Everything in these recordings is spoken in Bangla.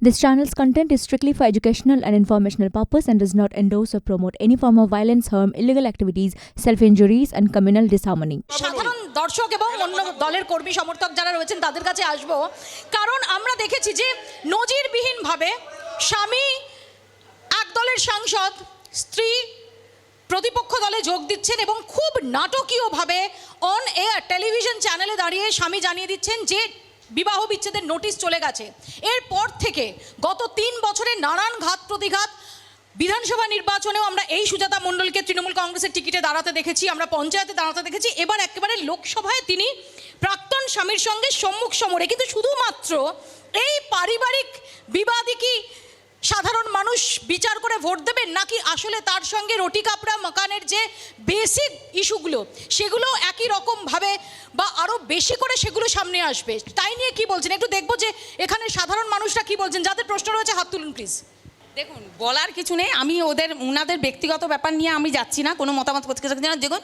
This channel's content is strictly for educational and informational purpose and does not endorse or promote any form of violence, harm, illegal activities, self-injuries and communal disharmony. সাধারণ দর্শক এবং অন্য দলের কর্মী সমর্থক যারা রয়েছেন তাদের কাছে আসব, কারণ আমরা দেখেছি যে নজিরবিহীনভাবে স্বামী এক দলের সাংসদ স্ত্রী প্রতিপক্ষ দলে যোগ দিচ্ছেন এবং খুব নাটকীয়ভাবে অন এয়ার টেলিভিশন চ্যানেলে দাঁড়িয়ে স্বামী জানিয়ে দিচ্ছেন যে বিবাহ বিচ্ছেদের নোটিশ চলে গেছে। এরপর থেকে গত 3 বছরে নানান ঘাত প্রতিঘাত, বিধানসভা নির্বাচনেও আমরা এই সুজাতা মণ্ডলকে তৃণমূল কংগ্রেসের টিকিটে দাঁড়াতে দেখেছি, আমরা পঞ্চায়েতে দাঁড়াতে দেখেছি, এবার একেবারে লোকসভায় তিনি প্রাক্তন স্বামীর সঙ্গে সম্মুখ সমরে। কিন্তু শুধুমাত্র এই পারিবারিক বিবাদই কি সাধারণ মানুষ বিচার করে ভোট দেবেন, নাকি আসলে তার সঙ্গে রুটি কাপড়া মাকানের যে বেসিক ইস্যুগুলো সেগুলো একই রকমভাবে বা আরও বেশি করে সেগুলো সামনে আসবে? তাই নিয়ে কি বলছেন একটু দেখবো যে এখানে সাধারণ মানুষরা কি বলছেন। যাদের প্রশ্ন রয়েছে হাত তুলুন প্লিজ। দেখুন, বলার কিছু নেই, আমি ওনাদের ব্যক্তিগত ব্যাপার নিয়ে আমি যাচ্ছি না, কোনো মতামত করতে। দেখুন,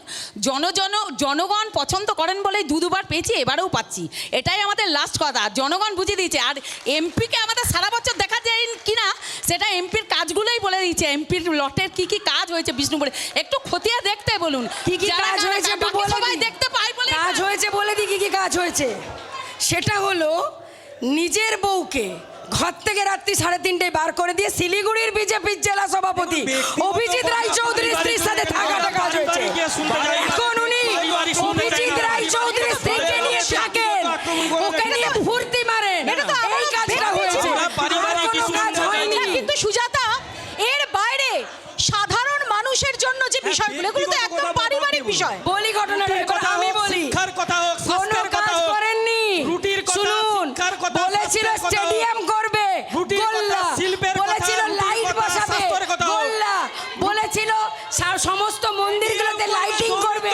জনগণ পছন্দ করেন বলেই দুবার পেয়েছি, এবারেও পাচ্ছি, এটাই আমাদের লাস্ট কথা। জনগণ বুঝিয়ে দিয়েছে। আর এমপিকে আমাদের সারা বছর দেখা যায় কিনা সেটা এমপির কাজগুলোই বলে দিয়েছে। এমপির লটের কি কি কাজ হয়েছে বিষ্ণুপুরে একটু খতিয়ে দেখতে বলুন, কি কি কাজ হয়েছে সবাই দেখতে পাই বলে কাজ হয়েছে বলে দিই কি কি কাজ হয়েছে। সেটা হলো নিজের বউকে ঘর থেকে রাত্রি 3:30টায় বার করে দিয়ে শিলিগুড়ির বিজেপির জেলা সভাপতি অভিজিৎ রায়চৌধুরীর স্ত্রীর সাথে থাকাটা কাজ হয়েছে। এখন উনি অভিজিৎ রায়চৌধুরীর স্ত্রীকে নিয়ে থাকেন, ওকে নিয়ে ফুর্তি মারেন, এই কাজটা হয়েছে, আর কোনো কাজ হয়নি। কিন্তু সুজাতা, এর বাইরে সাধারণ মানুষের জন্য যে বিষয়গুলো, এগুলো তো একদম পারিবারিক বিষয়। বলি ঘটনাটার কথা আমি বলি, কোনো কাজ করেননি। শুনুন, বলেছিল স্টেডিয়াম করবে গোল্লা, বলেছিল লাইট বসাবে গোল্লা, বলেছিল সমস্ত মন্দিরগুলোতে লাইটিং করবে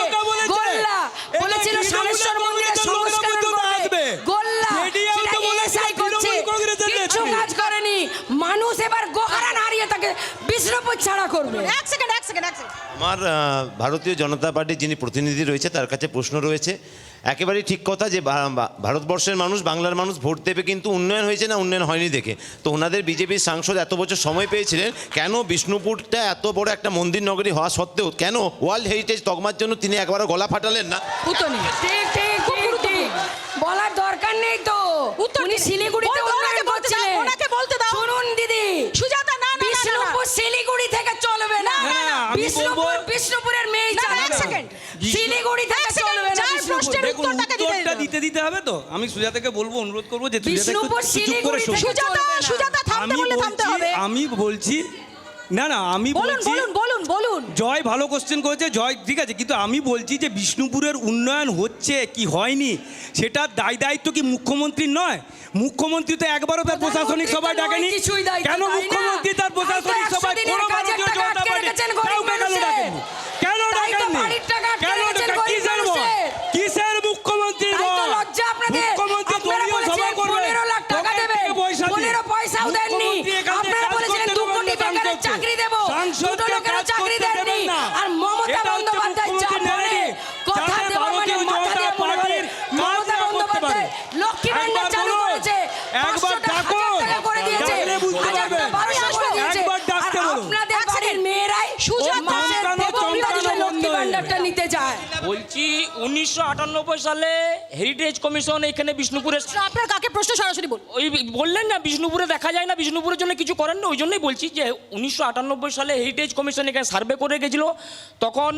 গোল্লা, বলেছিল শানেশ্বর মন্দিরের সংস্কার করবে গোল্লা, এসআই করছে, কিছু কাজ করেনি। মানুষ এবার গোহারান হারিয়ে তাকে বিষ্ণুপুর ছাড়া করবে। এক সেকেন্ড। আমার ভারতীয় জনতা পার্টির যিনি প্রতিনিধি রয়েছে তার কাছে প্রশ্ন রয়েছে। একেবারেই ঠিক কথা যে ভারতবর্ষের মানুষ, বাংলার মানুষ ভোট দেবে কিন্তু উন্নয়ন হয়েছে না উন্নয়ন হয়নি দেখে। তো ওনাদের বিজেপির সাংসদ এত বছর সময় পেয়েছিলেন, কেন বিষ্ণুপুরটা এত বড় একটা মন্দির নগরী হওয়া সত্ত্বেও কেন ওয়ার্ল্ড হেরিটেজ তকমার জন্য তিনি একবারও গলা ফাটালেন না? ঠিক বলার দরকার নেই তো, উনি শিলিগুড়িতে উন্নয়ন করছিলেন। শুনুন দিদি, সুজাতা, না বিষ্ণুপুর শিলিগুড়ি থেকে চলবে না, বিষ্ণুপুরের মেয়ে শিলিগুড়ি থেকে চলবে না। দেখুন, উত্তরটা দিতে হবে তো। আমি সুজাতাকে বলবো, অনুরোধ করবো যে বিষ্ণুপুর শিলিগুড়ি থেকে চলবে না। সুজাতা থামতে বলে থামতে হবে। আমি বলছি আমি বলছি বলুন। জয় ভালো কোশ্চেন করেছে, জয় ঠিক আছে, কিন্তু আমি বলছি যে বিষ্ণুপুরের উন্নয়ন হচ্ছে কি হয়নি সেটা দায়িত্ব কি মুখ্যমন্ত্রীর নয়? মুখ্যমন্ত্রী তো একবারও তার প্রশাসনিক সভায় ডাকেনি। কেন মুখ্যমন্ত্রী তার প্রশাসনিক সভায় কেন ডাকেননি? কিসের মুখ্যমন্ত্রী? মুখ্যমন্ত্রী দলীয় সভা করবে, 15 লাখ পয়সাও দেননি। আপনারা বলেছিলেন 2 কোটি বেকারের চাকরি দেব, 2 লোকেরও চাকরি দেননি। আর মমতা বন্দ্যোপাধ্যায় কথা দেওয়া মানে মাথা দিয়ে পড়ে। মমতা বন্দ্যোপাধ্যায় লক্ষ্মী ভান্ডার চালু করেছে, একবার ডাকো, করে দিয়েছে, বুঝতে পারবে। একবার ডাকতে বলুন। আপনাদের বাড়ির মেয়েরাই লক্ষ্মী ভান্ডারটা নিতে যায়। বলছি 1998 সালে হেরিটেজ কমিশন এখানে বিষ্ণুপুরে, আপনার কাকে প্রশ্ন সরাসরি বলুন। ওই বললেন না বিষ্ণুপুরে দেখা যায় না, বিষ্ণুপুরের জন্য কিছু করেন না, ওই জন্যই বলছি যে 1998 সালে হেরিটেজ কমিশন এখানে সার্ভে করে গেছিল। তখন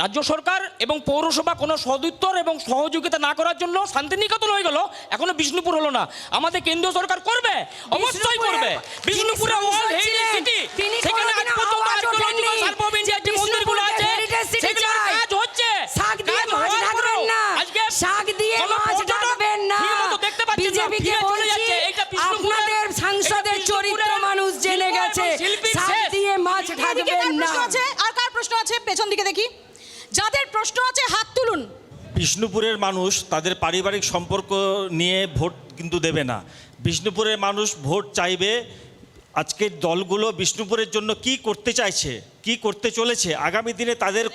রাজ্য সরকার এবং পৌরসভা কোনো সদুত্তর এবং সহযোগিতা না করার জন্য শান্তিনিকেতন হয়ে গেল, এখনো বিষ্ণুপুর হলো না। আমাদের কেন্দ্রীয় সরকার করবে, অবশ্যই করবে। বিষ্ণুপুরে ওয়ার্ল্ড হেরিটেজ সিটি, সেখানে আজ পর্যন্ত আর্কিওলজিক্যাল সার্ভে অফ ইন্ডিয়ার যে মন্দিরগুলো আছে সেগুলোর কাজ হচ্ছে। শাক দিয়ে মাছ ঢাকবেন না, শাক দিয়ে মাছ ঢাকবেন না। বিজেপিকে বলছি, আপনাদের সাংসদের চরিত্র মানুষ জেনে গেছে, শাক দিয়ে মাছ ঢাকবেন না। আর কার প্রশ্ন আছে পেছন দিকে দেখি? যাদের প্রশ্ন আছে হাত তুলুন। বিষ্ণুপুরের মানুষ তাদের পারিবারিক সম্পর্ক নিয়ে ভোট কিন্তু দেবে না। বিষ্ণুপুরের মানুষ ভোট চাইবে আজকের দলগুলো বিষ্ণুপুরের জন্য কি করতে চাইছে, কি করতে চলেছে, আগামী দিনে তাদের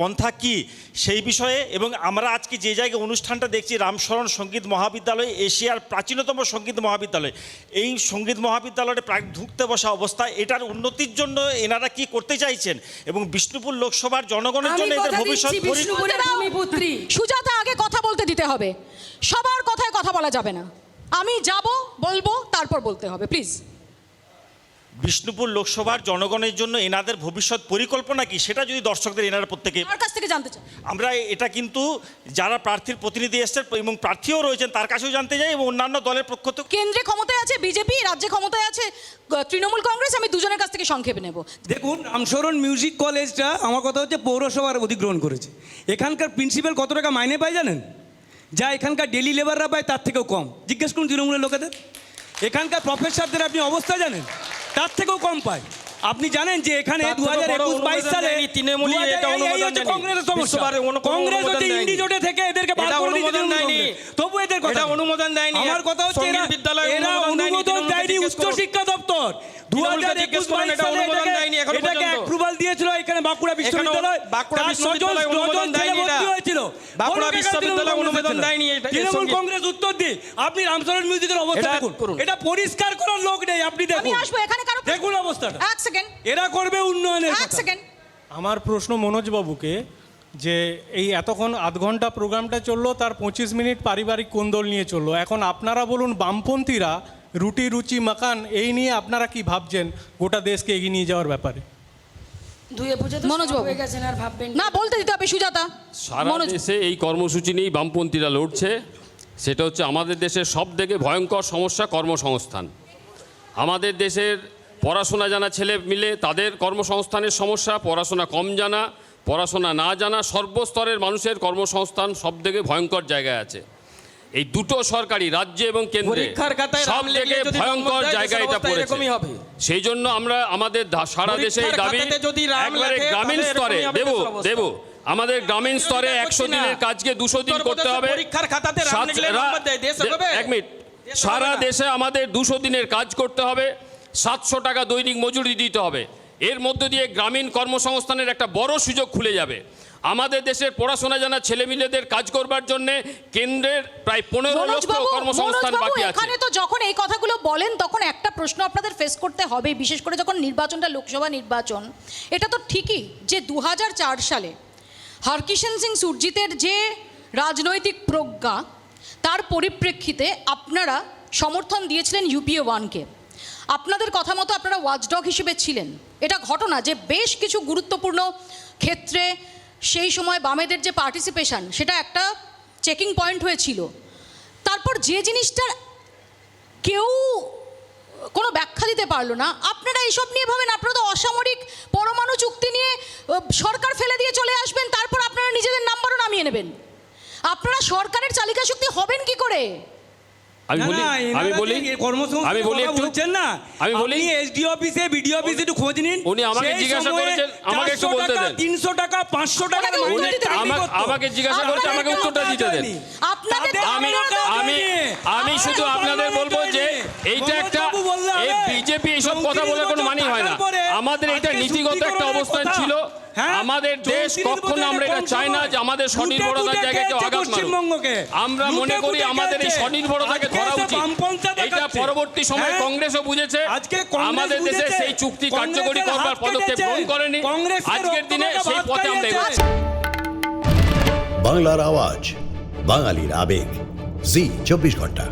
পন্থা কি সেই বিষয়ে, এবং আমরা আজকে যে জায়গায় অনুষ্ঠানটা দেখছি রামশরণ সঙ্গীত মহাবিদ্যালয়, এশিয়ার প্রাচীনতম সঙ্গীত মহাবিদ্যালয়, এই সঙ্গীত মহাবিদ্যালয়ে প্রায় ঢুকতে বসা অবস্থায় এটার উন্নতির জন্য এনারা কি করতে চাইছেন এবং বিষ্ণুপুর লোকসভার জনগণের জন্য এদের ভবিষ্যৎ সুজাতা, আগে কথা বলতে দিতে হবে, সবার কথায় কথা বলা যাবে না। আমি যাব, বলবো, তারপর বলতে হবে, প্লিজ। বিষ্ণুপুর লোকসভার জনগণের জন্য এনাদের ভবিষ্যৎ পরিকল্পনা কি সেটা যদি দর্শকদের এনারা প্রত্যেকে, আমার কাছ থেকে জানতে চাই। আমরা এটা কিন্তু যারা প্রার্থীর প্রতিনিধি এসছেন এবং প্রার্থীও রয়েছেন তার কাছেও জানতে চাই, এবং অন্যান্য দলের পক্ষ থেকে। কেন্দ্রে ক্ষমতায় আছে বিজেপি, রাজ্যে ক্ষমতায় আছে তৃণমূল কংগ্রেস, আমি দুজনের কাছ থেকে সংক্ষেপে নেব। দেখুন, রামশরণ মিউজিক কলেজটা আমার কথা হচ্ছে পৌরসভার অধিগ্রহণ করেছে। এখানকার প্রিন্সিপাল কত টাকা মাইনে পায় জানেন? যা এখানকার ডেলি লেবাররা পায় তার থেকেও কম। জিজ্ঞেস করুন তৃণমূলের লোকেদের। এখানকার প্রফেসরদের আপনি অবস্থা জানেন? তার থেকেও কম পায়। আপনি জানেন যে এখানে 2021-22 সালে কংগ্রেসের সমস্যা, কংগ্রেস হচ্ছে ইন্ডি জোটে থেকে এদেরকে বাদ করে দিয়েছে, তবু এদের কথা অনুমোদন দেয়নি। আমার কথা হচ্ছে এরা অনুমোদন দেয়নি উচ্চ শিক্ষা দপ্তর। 2021-22 সালে এটাকে অ্যাপ্রুভাল দিয়েছিল এখানে বাঁকুড়া বিশ্ববিদ্যালয়, অনুমোদন দেয়নি, বাঁকুড়া বিশ্ববিদ্যালয় অনুমোদন দেয়নি। তৃণমূল কংগ্রেস উত্তর দিই, আপনি রামশরণ মিউজিকের অবস্থা দেখুন, এটা পরিষ্কার করার লোক নেই। আপনি দেখুন, দেখুন অবস্থাটা, এরা করবে উন্নয়নের কথা। আমার প্রশ্ন মনোজবাবুকে, যে এই এতক্ষণ আধ ঘন্টা প্রোগ্রামটা চললো, তার 25 মিনিট পারিবারিক কোন্দল নিয়ে চললো। এখন আপনারা বলুন, বামপন্থীরা রুটি রুচি মাকান এই নিয়ে আপনারা কি ভাবছেন গোটা দেশকে এগিয়ে নিয়ে যাওয়ার ব্যাপারে? মনোজবাবু না, বলতে দিতে হবে। সুজাতা, সারা দেশে এই কর্মসূচি নিয়েই বামপন্থীরা লড়ছে। সেটা হচ্ছে আমাদের দেশের সবথেকে ভয়ঙ্কর সমস্যা কর্মসংস্থান। আমাদের দেশের পড়াশোনা জানা ছেলে মিলে তাদের কর্মসংস্থানের সমস্যা, পড়াশোনা কম জানা, পড়াশোনা না জানা, সর্বস্তরের মানুষের কর্মসংস্থান সবথেকে ভয়ঙ্কর জায়গায় আছে। এই দুটো সরকারি, রাজ্য এবং কেন্দ্রে, সব থেকে ভয়ঙ্কর জায়গায় এটা পড়েছে। সেই জন্য আমরা আমাদের সারা দেশে এই দাবি একবারে গ্রামীণ স্তরে দেব। আমাদের গ্রামীণ স্তরে 100 দিনের কাজকে 200 দিন করতে হবে। এক মিনিট, সারা দেশে আমাদের 200 দিনের কাজ করতে হবে, 700 টাকা দৈনিক মজুরি দিতে হবে। এর মধ্য দিয়ে গ্রামীণ কর্মসংস্থানের একটা বড় সুযোগ খুলে যাবে। আমাদের দেশের পড়াশোনা জানা ছেলেমেয়েদের কাজ করবার জন্য কেন্দ্রের প্রায় 15 লক্ষ কর্মসংস্থান বাকি আছে। এখানে তো যখন এই কথাগুলো বলেন তখন একটা প্রশ্ন আপনাদের ফেস করতে হবে, বিশেষ করে যখন নির্বাচনটা লোকসভা নির্বাচন। এটা তো ঠিকই যে 2004 সালে হরকিষেণ সিং সুরজিতের যে রাজনৈতিক প্রজ্ঞা, তার পরিপ্রেক্ষিতে আপনারা সমর্থন দিয়েছিলেন UPA 1-কে। আপনাদের কথা মতো আপনারা ওয়াচডগ হিসেবে ছিলেন। এটা ঘটনা যে বেশ কিছু গুরুত্বপূর্ণ ক্ষেত্রে সেই সময় বামেদের যে পার্টিসিপেশন, সেটা একটা চেকিং পয়েন্ট হয়েছিল। তারপর যে জিনিসটার কেউ কোনো ব্যাখ্যা দিতে পারলো না, আপনারা এইসব নিয়ে ভাবেন আপনারা তো অসামরিক পরমাণু চুক্তি নিয়ে সরকার ফেলে দিয়ে চলে আসবেন, তারপর আপনারা নিজেদের নাম্বারও নামিয়ে নেবেন। আপনারা সরকারের চালিকা শক্তি হবেন কি করে? আমি বলি এসডি অফিসে, বিডি অফিসে একটু খোঁজ নিন। উনি আমাকে জিজ্ঞাসা করেছেন, আমাকে একটু বলতে দেন। 300 টাকা 500 টাকা আমাকে জিজ্ঞাসা করেছে, আমাকে উত্তরটা দিতে দেন। আমি শুধু আপনাদের বলবো যে এইটা একটা, এই বিজেপি এইসব কথা বলে কোনো মানি হয় না। আমাদের এটা নীতিগত একটা অবস্থান ছিল। আমাদের দেশ কখনো আমরা এটা চাই না যে আমাদের স্বনির্ভরতার জায়গায় কেউ আঘাত মারুক। আমরা মনে করি আমাদের এই স্বনির্ভরতাকে ধরা উচিত। এটা পরবর্তী সময় কংগ্রেসও বুঝেছে। আমাদের দেশে সেই চুক্তি কার্যকরী করবার পদক্ষেপ গ্রহণ করেনি। আজকের দিনে সেই পথে আমরা এগোচ্ছি। বাংলার আওয়াজ, বাঙালির আবেগ, জি 24 ঘন্টা।